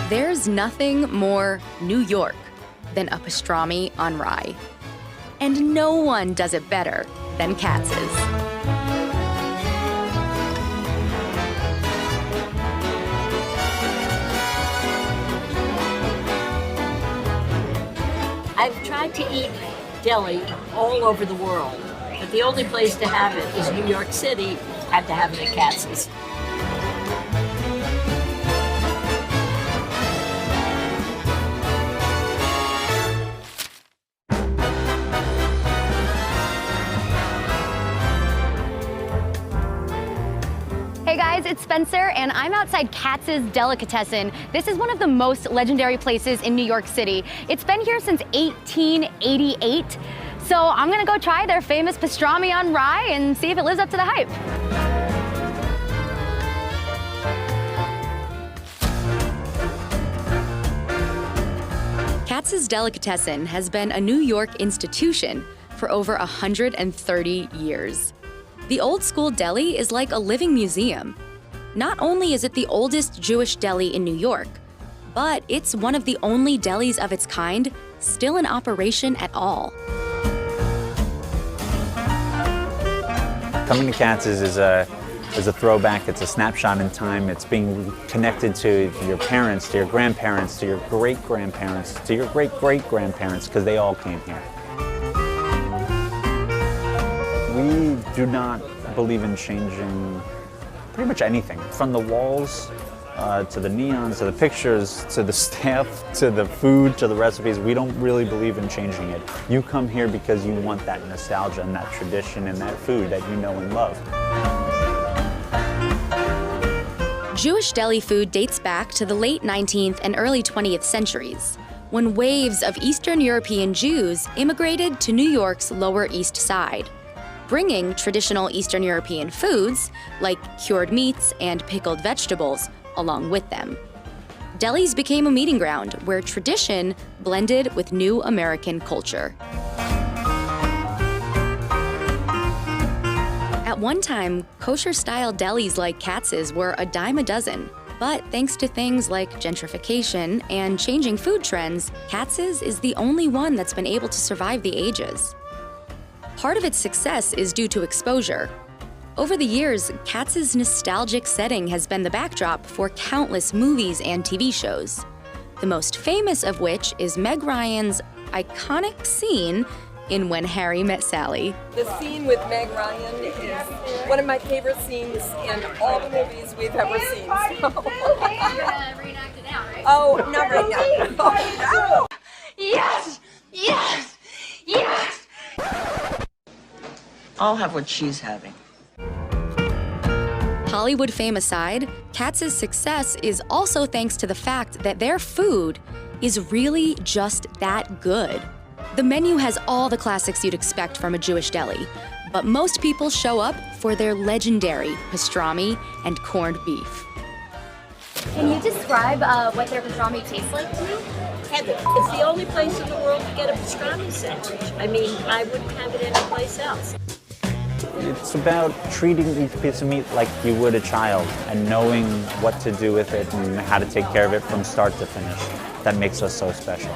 There's nothing more New York than a pastrami on rye. And no one does it better than Katz's. I've tried to eat deli all over the world, but the only place to have it is New York City. Had to have it at Katz's. Hey guys, it's Spencer, and I'm outside Katz's Delicatessen. This is one of the most legendary places in New York City. It's been here since 1888, so I'm gonna go try their famous pastrami on rye and see if it lives up to the hype. Katz's Delicatessen has been a New York institution for over 130 years. The old school deli is like a living museum. Not only is it the oldest Jewish deli in New York, but it's one of the only delis of its kind still in operation at all. Coming to Katz's is a throwback. It's a snapshot in time. It's being connected to your parents, to your grandparents, to your great-grandparents, to your great-great-grandparents, because they all came here. We do not believe in changing pretty much anything, from the walls to the neons, to the pictures, to the staff, to the food, to the recipes. We don't really believe in changing it. You come here because you want that nostalgia and that tradition and that food that you know and love. Jewish deli food dates back to the late 19th and early 20th centuries, when waves of Eastern European Jews immigrated to New York's Lower East Side, bringing traditional Eastern European foods like cured meats and pickled vegetables along with them. Delis became a meeting ground where tradition blended with new American culture. At one time, kosher-style delis like Katz's were a dime a dozen. But thanks to things like gentrification and changing food trends, Katz's is the only one that's been able to survive the ages. Part of its success is due to exposure. Over the years, Katz's nostalgic setting has been the backdrop for countless movies and TV shows. The most famous of which is Meg Ryan's iconic scene in When Harry Met Sally. The scene with Meg Ryan is one of my favorite scenes in all the movies we've ever seen. So. You're gonna reenact it now, right? Oh, not right now. Oh, no. Yes! Yes! Yes! I'll have what she's having. Hollywood fame aside, Katz's success is also thanks to the fact that their food is really just that good. The menu has all the classics you'd expect from a Jewish deli, but most people show up for their legendary pastrami and corned beef. Can you describe what their pastrami tastes like to me? Heaven. It's the only place in the world to get a pastrami sandwich. I mean, I wouldn't have it anyplace else. It's about treating each piece of meat like you would a child and knowing what to do with it and how to take care of it from start to finish. That makes us so special.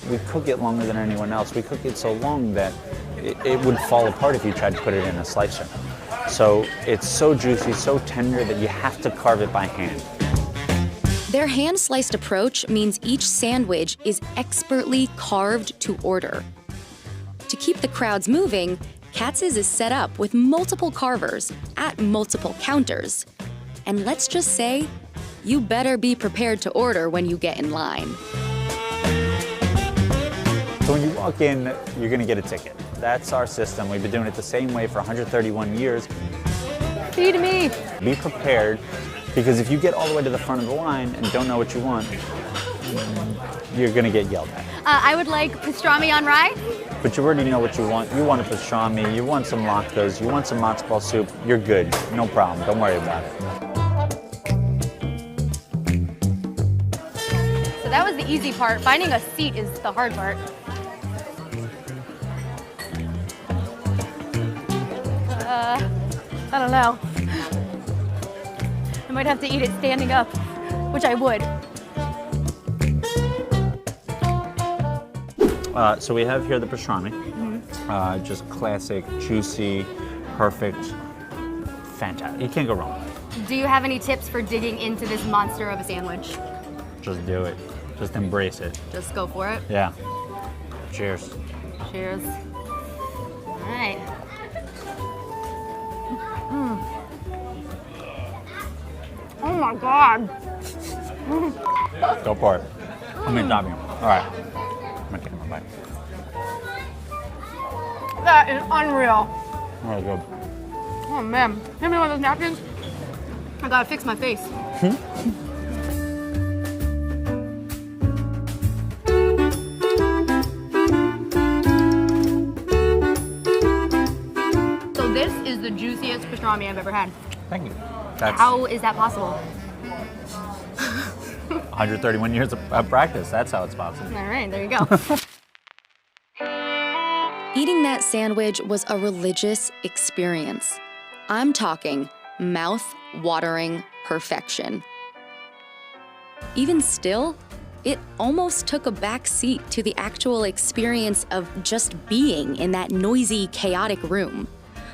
We cook it longer than anyone else. We cook it so long that it would fall apart if you tried to put it in a slicer. So it's so juicy, so tender that you have to carve it by hand. Their hand-sliced approach means each sandwich is expertly carved to order. To keep the crowds moving, Katz's is set up with multiple carvers at multiple counters. And let's just say, you better be prepared to order when you get in line. So when you walk in, you're gonna get a ticket. That's our system. We've been doing it the same way for 131 years. Feed me! Be prepared, because if you get all the way to the front of the line and don't know what you want, you're gonna get yelled at. I would like pastrami on rye. But you already know what you want. You want a pastrami, you want some latkes, you want some matzo ball soup, you're good. No problem, don't worry about it. So that was the easy part. Finding a seat is the hard part. I don't know. I might have to eat it standing up, which I would. So we have here the pastrami. Just classic, juicy, perfect, fantastic. You can't go wrong. Do you have any tips for digging into this monster of a sandwich? Just do it. Just embrace it. Just go for it. Yeah. Cheers. Cheers. All right. Oh my God. Go for it. How many topping? All right. I'm gonna take my bite. That is unreal. Oh, good. Oh man. Give me one of those napkins. I gotta fix my face. So this is the juiciest pastrami I've ever had. Thank you. That's How is that possible? 131 years of practice. That's how it's possible. All right, there you go. Eating that sandwich was a religious experience. I'm talking mouth-watering perfection. Even still, it almost took a back seat to the actual experience of just being in that noisy, chaotic room,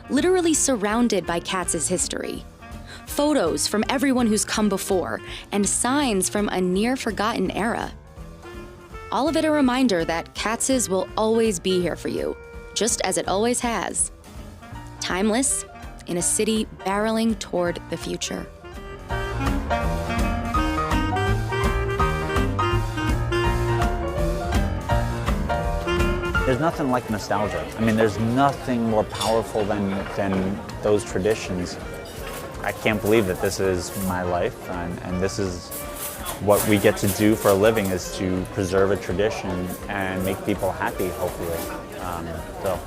literally surrounded by Katz's history. Photos from everyone who's come before, and signs from a near-forgotten era. All of it a reminder that Katz's will always be here for you, just as it always has. Timeless, in a city barreling toward the future. There's nothing like nostalgia. I mean, there's nothing more powerful than those traditions. I can't believe that this is my life, and this is what we get to do for a living, is to preserve a tradition and make people happy, hopefully. So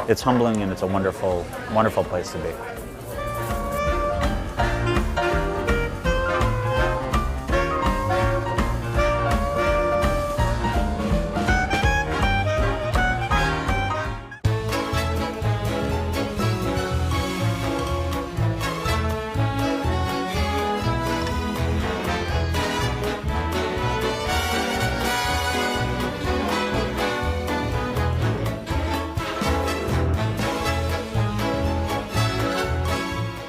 it's humbling, and it's a wonderful, wonderful place to be.